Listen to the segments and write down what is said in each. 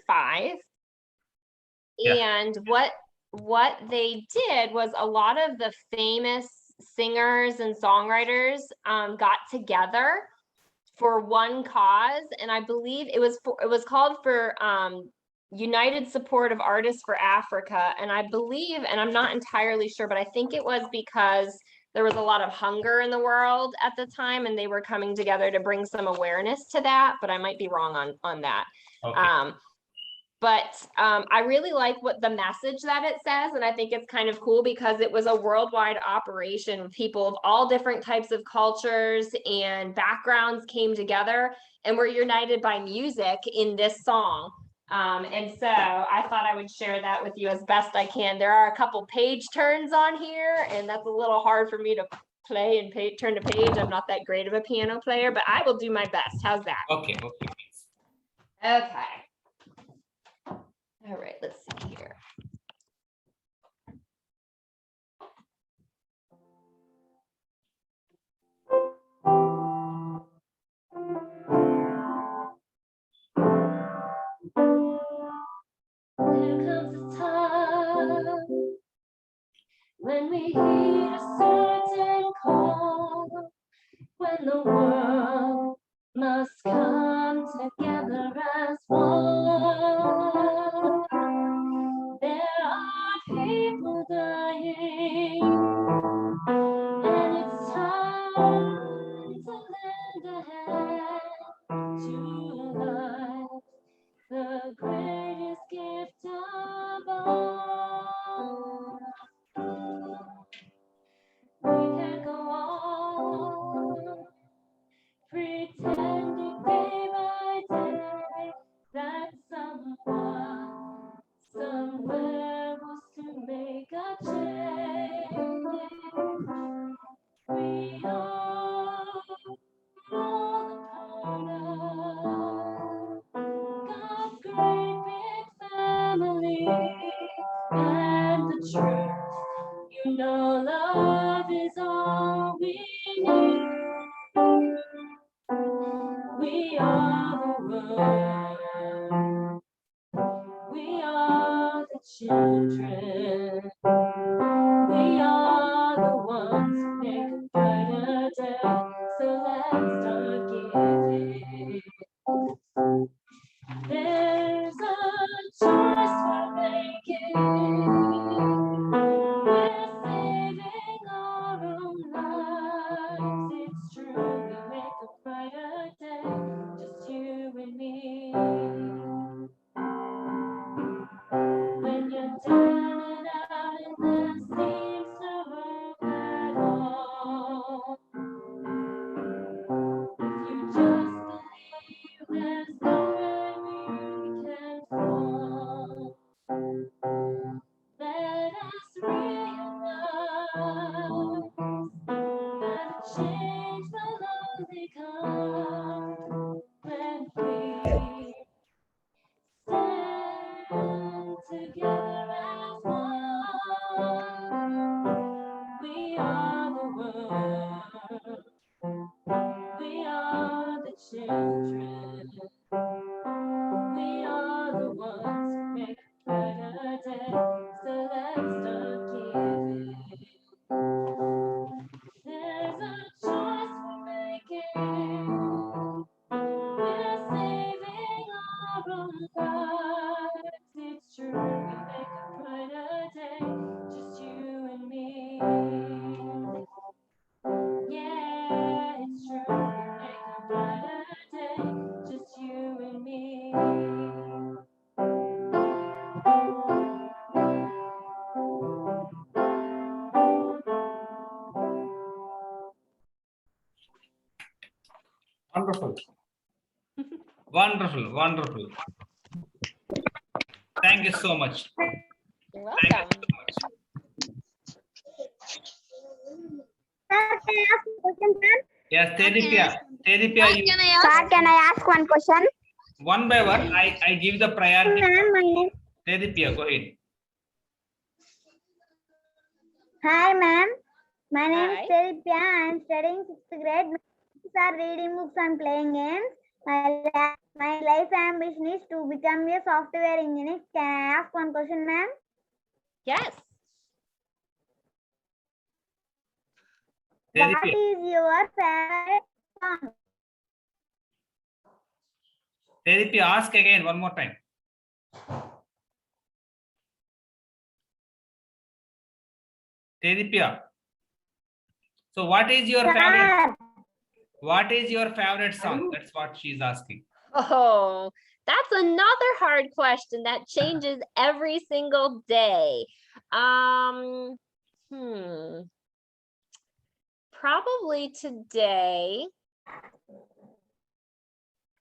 5. Yeah. And what they did was a lot of the famous singers and songwriters got together for one cause, and I believe it was called for United Support of Artists for Africa, and I believe, and I'm not entirely sure, but I think it was because there was a lot of hunger in the world at the time, and they were coming together to bring some awareness to that, but I might be wrong on that. Okay. But I really like what the message that it says, and I think it's kind of cool because it was a worldwide operation with people of all different types of cultures and backgrounds came together and were united by music in this song. And so I thought I would share that with you as best I can. There are a couple page turns on here, and that's a little hard for me to play and turn to page. I'm not that great of a piano player, but I will do my best. How's that? Okay. Okay. Okay. All right, let's see here. There comes a time when we heed a certain call, when the world must come together as one. There are people dying, and it's time to lend a hand to life, the greatest gift of all. We can't go on pretending day by day that someone somewhere wants to make a change. We are all a part of God's great big family, and the truth, you know, love is all we need. We are the world. We are the children. We are the ones who make a brighter day. So let's start giving. There's a choice we're making. We're saving our own lives. It's true, we make a brighter day, just you and me. When you're down and out and there seems no hope at all, if you just believe there's nowhere we can fall, let us realize that change will only come when we stand together as one. We are the world. We are the children. We are the ones who make a brighter day. So let's start giving. There's a choice we're making. We're saving our own lives. It's true, we make a brighter day, just you and me. Yeah, it's true, we make a brighter day, just you and me. Wonderful. Wonderful. Wonderful. Thank you so much. You're Thank you welcome. so much. Sir, can I ask a question, sir? Yes, Tedipia, you, Sir, can I ask one question? one by one, I give the priority. Ma'am, my name. Tedipia, go ahead. Hi, ma'am. My name Hi. is Teripia. I am studying 6th grade. My books are reading books and playing games. My My life ambition is to become a software engineer. Can I ask one question, ma'am? Yes. What Tedipia. is your favorite song? Tedipia, ask again one more time. Tedipia. So what is your favorite? Sir, What is your favorite song? That's what she's asking. Oh, that's another hard question that changes every single day. Hmm. Probably today.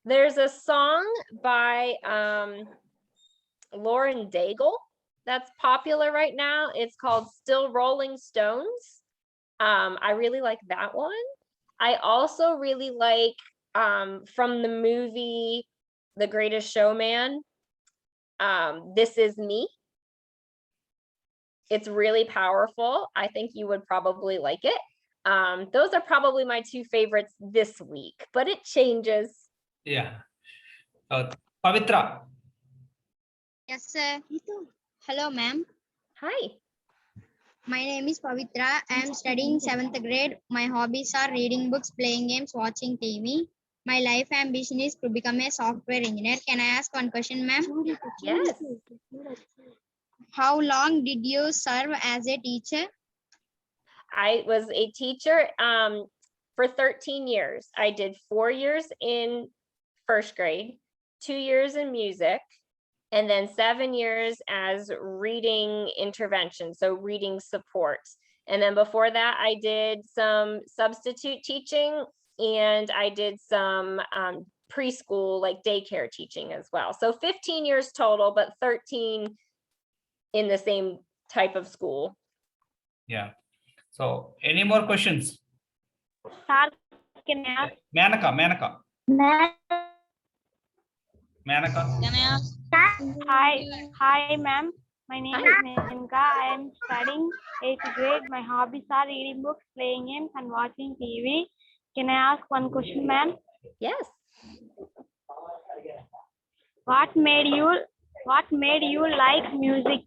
There's a song by Lauren Daigle that's popular right now. It's called Still Rolling Stones. I really like that one. I also really like from the movie The Greatest Showman, This Is Me. It's really powerful. I think you would probably like it. Those are probably my two favorites this week, but it changes. Yeah. Pavitra. Yes, sir. Hello, ma'am. Hi. My name is Pavitra. I am studying 7th grade. My hobbies are reading books, playing games, watching TV. My life ambition is to become a software engineer. Can I ask one question, ma'am? Yes. How long did you serve as a teacher? I was a teacher for 13 years. I did 4 years in first grade, 2 years in music, and then 7 years as reading intervention, so reading support. And then before that, I did some substitute teaching and I did some preschool, like daycare teaching as well. So 15 years total, but 13 in the same type of school. Yeah. So any more questions? sir, can I ask? Manaka. Ma'am, Manaka. Can I ask? Hi, ma'am. My name Hi. is Nenka. I am studying 8th grade. My hobbies are reading books, playing games, and watching TV. Can I ask one question, ma'am? Yes. What made you like music?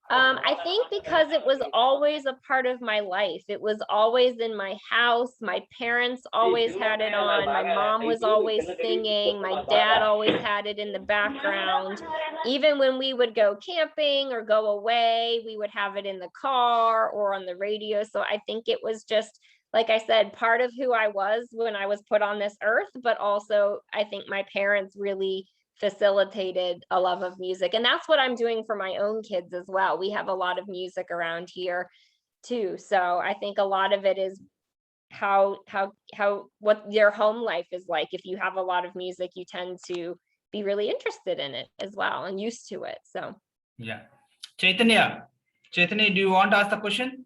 I think because it was always a part of my life. It was always in my house. My parents always had it on. My mom was always singing. My dad always had it in the background. Even when we would go camping or go away, we would have it in the car or on the radio. So I think it was just, like I said, part of who I was when I was put on this earth, but also I think my parents really facilitated a love of music. And that's what I'm doing for my own kids as well. We have a lot of music around here too. So I think a lot of it is how what your home life is like. If you have a lot of music, you tend to be really interested in it as well and used to it. So Yeah. Chaitanya, do you want to ask the question?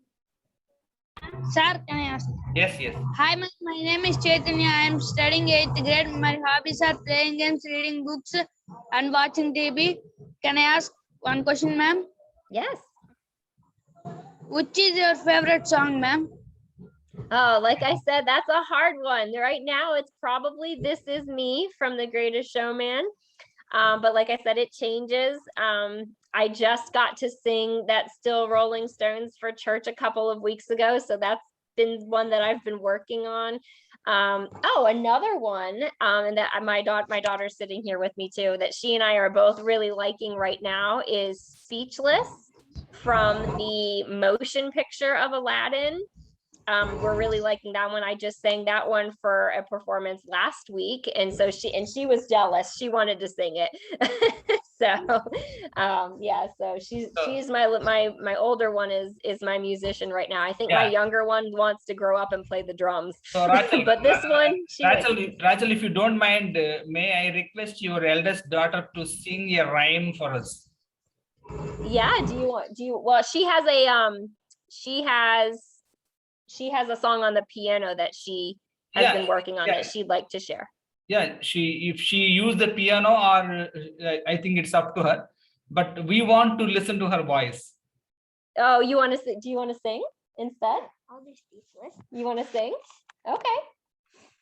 Sir, can I ask? Yes. Hi, ma'am. My name is Chaitanya. I am studying 8th grade. My hobbies are playing games, reading books, and watching TV. Can I ask one question, ma'am? yes. Which is your favorite song, ma'am? Oh, like I said, that's a hard one. Right now, it's probably This Is Me from The Greatest Showman. But like I said, it changes. I just got to sing that Still Rolling Stones for church a couple of weeks ago. So that's been one that I've been working on. Oh, another one, and that my daughter's sitting here with me too, that she and I are both really liking right now is Speechless from the motion picture of Aladdin. We're really liking that one. I just sang that one for a performance last week, and so she was jealous. She wanted to sing it. So yeah, so she's my older one is my musician right now. I think my younger one wants to grow up and play the drums. So Rachel, but this one, Rachel, if you don't mind, may I request your eldest daughter to sing a rhyme for us? Yeah, well, she has a song on the piano that she has been working on that she'd like to share. Yeah, if she use the piano, or I think it's up to her, but we want to listen to her voice. Oh, you want to sing? Do you want to sing instead? I'll be speechless. You want to sing? Okay.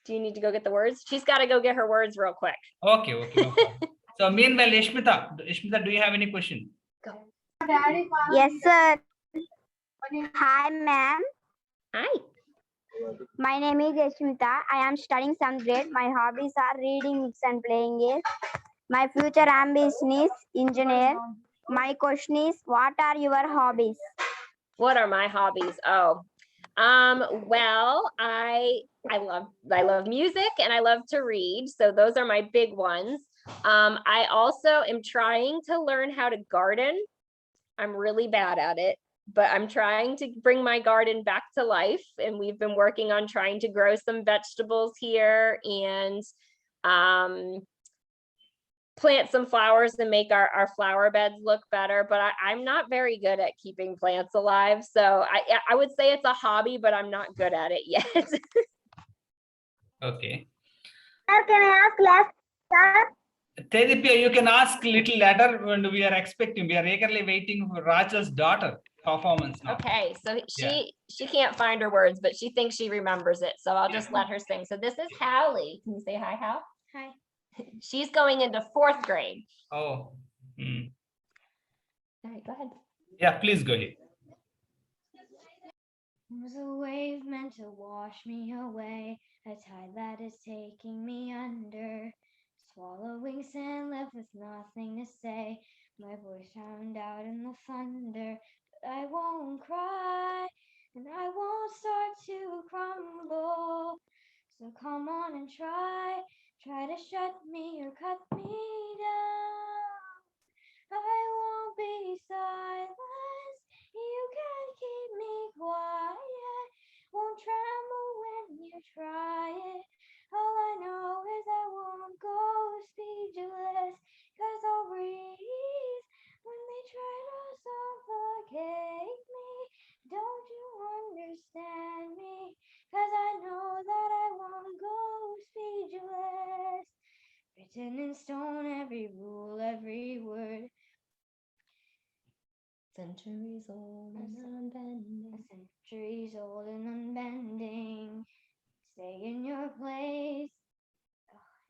Do you need to go get the words? She's got to go get her words real quick. Okay, okay. No problem. So meanwhile, Ishmita, do you have any question? Go. Yes, sir. Hi, ma'am. Hi. My name is Yashmita. I am studying 7th grade. My hobbies are reading books and playing games. My future ambition is engineer. My question is, what are your hobbies? What are my hobbies? Oh, well, I love music and I love to read. So those are my big ones. I also am trying to learn how to garden. I'm really bad at it, but I'm trying to bring my garden back to life. And we've been working on trying to grow some vegetables here and plant some flowers and make our flower beds look better. But I'm not very good at keeping plants alive. So I would say it's a hobby, but I'm not good at it yet. Okay. Sir, can I ask last, sir? Tedipia, you can ask little later when we are expecting. We are eagerly waiting for Raja's daughter performance now. Okay, so she can't find her words, but she thinks she remembers it. So I'll just let her sing. So this is Hallie. Can you say hi, Hal? Hi. She's going into 4th grade. Oh. Hmm. All right, go ahead. Yeah, please go ahead. Was a wave meant to wash me away, a tide that is taking me under, swallowing sand left with nothing to say, my voice drowned out in the thunder, but I won't cry, and I won't start to crumble, so come on and try to shut me or cut me down, I won't be silenced, you can't keep me quiet, won't tremble when you try it. All I know is I won't go speechless, 'cause I'll breathe when they try to suffocate me. Don't you understand me? 'Cause I know that I won't go speechless. Written in stone, every rule, every word. Centuries old and unbending. Centuries old and unbending. Stay in your place.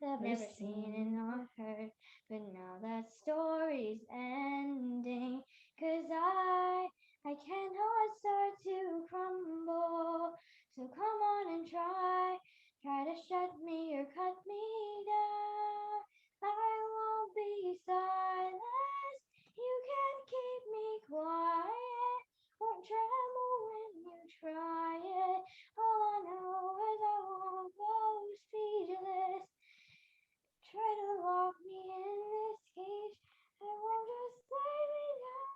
Never seen and not heard. But now that story's ending. 'Cause I cannot start to crumble. So come on and try to shut me or cut me down. I won't be silenced. You can't keep me quiet. Won't tremble when you try it. All I know is I won't go speechless. Try to lock me in this cage. I won't just let me down.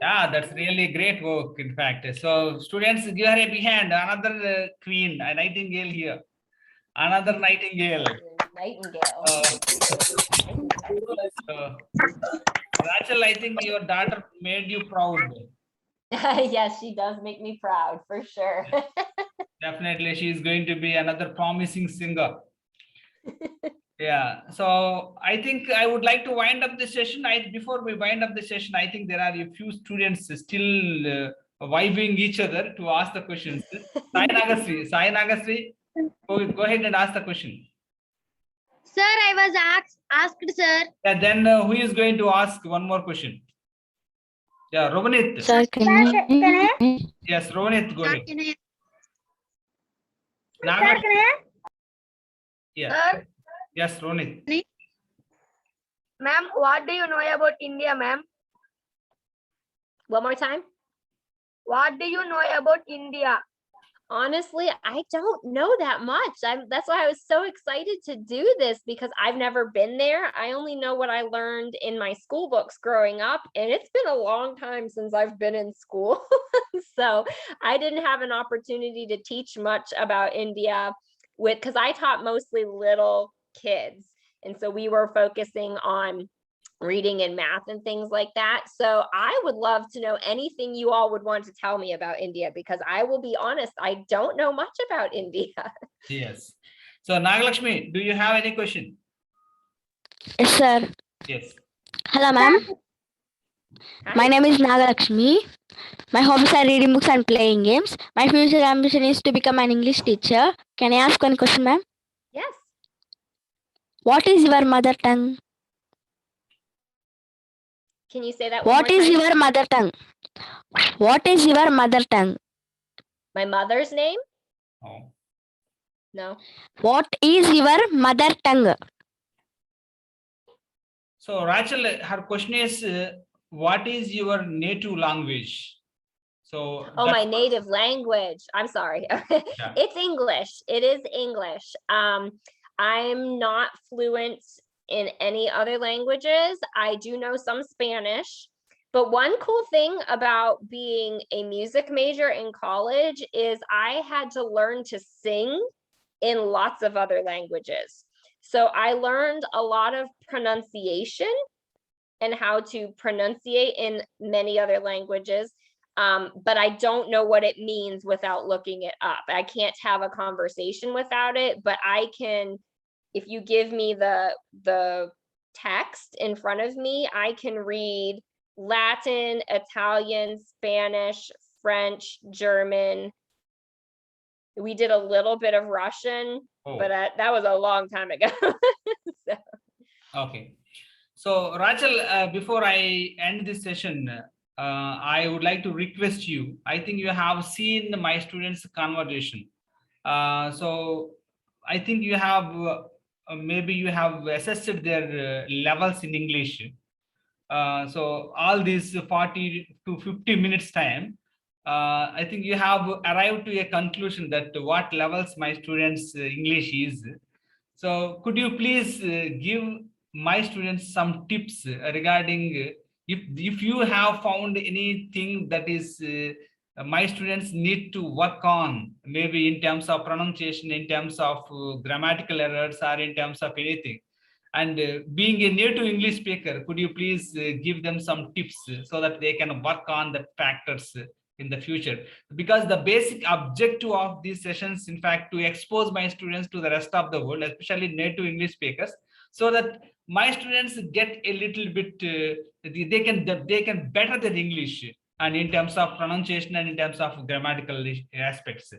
Yeah, that's really great work, in fact. So, students, give her a big hand. Another queen, a nightingale here. Another nightingale. Nightingale. Rachel, I think your daughter made you proud. Yes, she does make me proud for sure. Definitely, she is going to be another promising singer. Yeah, so I think I would like to wind up the session. Before we wind up the session, I think there are a few students still vibing each other to ask the questions. Sai Nagasri, go ahead and ask the question. Sir, I was asked, sir. Yeah, then who is going to ask one more question? Yeah, Romanit. Sir, can I? Yes, Romanit, go Sir, ahead. can I? Naga, Can I? yeah. Yes, Ronit. Ma'am, what do you know about India, ma'am? One more time. What do you know about India? Honestly, I don't know that much. That's why I was so excited to do this because I've never been there. I only know what I learned in my school books growing up, and it's been a long time since I've been in school. So I didn't have an opportunity to teach much about India because I taught mostly little kids. And so we were focusing on reading and math and things like that. So I would love to know anything you all would want to tell me about India, because I will be honest, I don't know much about India. Yes. So Nagalakshmi, do you have any question? Yes, sir. Yes. Hello, ma'am. Hi. My name is Nagalakshmi. My hobbies are reading books and playing games. My future ambition is to become an English teacher. Can I ask one question, ma'am? Yes. What is your mother tongue? Can you say that one What more is time? your mother tongue? What is your mother tongue? My mother's name? Oh. No. What is your mother tongue? So Rachel, her question is, what is your native language? So Oh, that, my native language. I'm sorry. yeah. It's English. It is English. I'm not fluent in any other languages. I do know some Spanish. But one cool thing about being a music major in college is I had to learn to sing in lots of other languages. So I learned a lot of pronunciation and how to pronunciate in many other languages. But I don't know what it means without looking it up. I can't have a conversation without it, but I can, if you give me the text in front of me, I can read Latin, Italian, Spanish, French, German. We did a little bit of Russian, but Oh, that was a long time ago. So, okay. So Rachel, before I end this session, I would like to request you. I think you have seen my students' conversation. So I think you have maybe you have assessed their levels in English. So all these 40 to 50 minutes time, I think you have arrived to a conclusion that what levels my students English is. So could you please give my students some tips regarding if you have found anything that is my students need to work on, maybe in terms of pronunciation, in terms of grammatical errors, or in terms of anything. And being a native English speaker, could you please give them some tips so that they can work on the factors in the future? Because the basic objective of these sessions, in fact, to expose my students to the rest of the world, especially native English speakers, so that my students get a little bit, they can better their English, and in terms of pronunciation and in terms of grammatical aspects.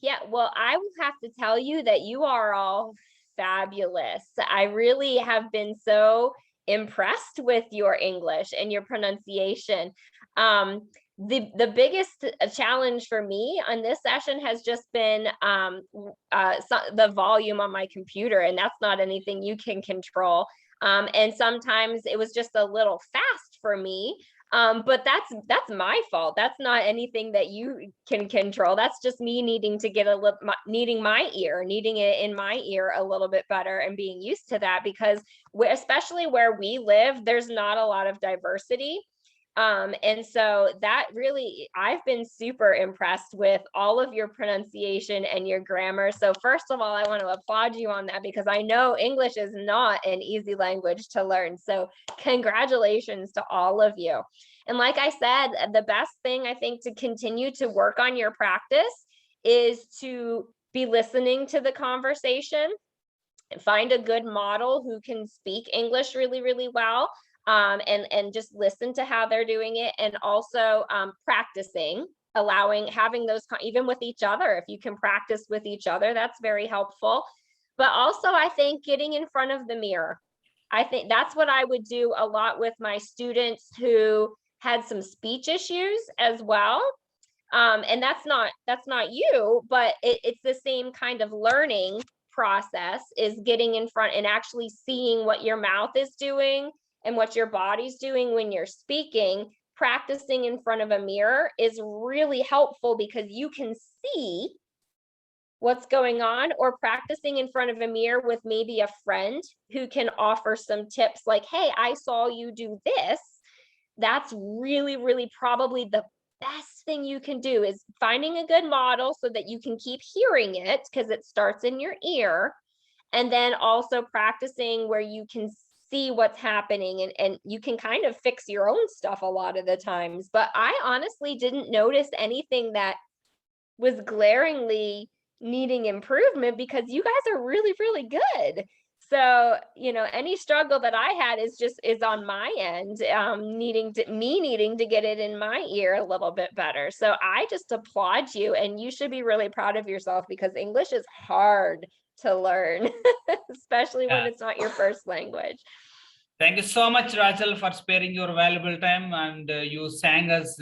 yeah, well, I will have to tell you that you are all fabulous. I really have been so impressed with your English and your pronunciation. The biggest challenge for me on this session has just been the volume on my computer, and that's not anything you can control. And sometimes it was just a little fast for me. But that's my fault. That's not anything that you can control. That's just me needing to get needing it in my ear a little bit better and being used to that, because especially where we live, there's not a lot of diversity. And so that really, I've been super impressed with all of your pronunciation and your grammar. So first of all, I want to applaud you on that, because I know English is not an easy language to learn. So congratulations to all of you. And like I said, the best thing I think to continue to work on your practice is to be listening to the conversation, find a good model who can speak English really, really well, and just listen to how they're doing it, and also practicing, having those even with each other. If you can practice with each other, that's very helpful. But also, I think getting in front of the mirror. I think that's what I would do a lot with my students who had some speech issues as well. And that's not you, but it's the same kind of learning process, is getting in front and actually seeing what your mouth is doing and what your body's doing when you're speaking. Practicing in front of a mirror is really helpful because you can see what's going on, or practicing in front of a mirror with maybe a friend who can offer some tips like, hey, I saw you do this. That's really, really probably the best thing you can do, is finding a good model so that you can keep hearing it, because it starts in your ear. And then also practicing where you can see what's happening, and you can kind of fix your own stuff a lot of the times. But I honestly didn't notice anything that was glaringly needing improvement, because you guys are really, really good. So, any struggle that I had is on my end, needing to get it in my ear a little bit better. So I just applaud you, and you should be really proud of yourself because English is hard to learn, especially when it's not your first language. Thank you so much, Rachel, for sparing your valuable time, and you sang us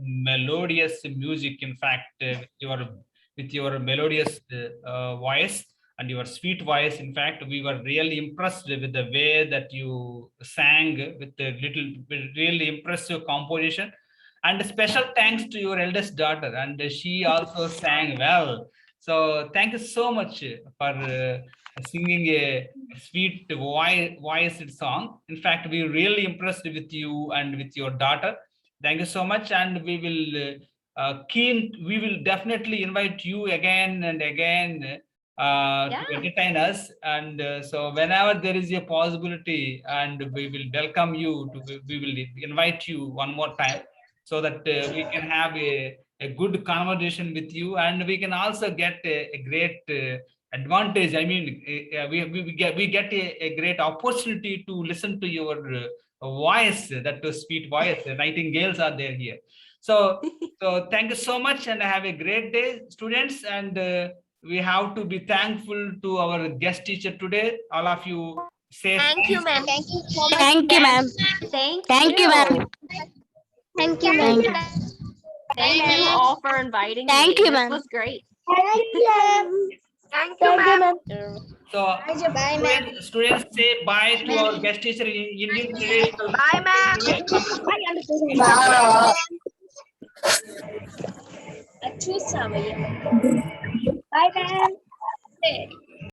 melodious music. In fact, with your melodious voice and your sweet voice. In fact, we were really impressed with the way that you sang with really impressive composition. And special thanks to your eldest daughter, and she also sang well. So thank you so much for singing a sweet voiced song. In fact, we really impressed with you and with your daughter. Thank you so much, and we will definitely invite you again and again to entertain us. And so whenever there is a possibility, and we will welcome you we will invite you one more time, so that we can have a good conversation with you, and we can also get a great advantage. I mean, we get a great opportunity to listen to your voice, that sweet voice. The nightingales are there here. So thank you so much, and have a great day, students. And we have to be thankful to our guest teacher today. All of you say Thank you, ma'am. Thank you so much. Thank you, ma'am. Thank you, ma'am. Thank you, ma'am. Thank you all for inviting me. Thank you, This ma'am. was great. Thank you, ma'am. Thank you, ma'am. so Bye, ma'am. students say bye to our guest teacher in Indian traditional. Bye, ma'am. Bye, ma'am.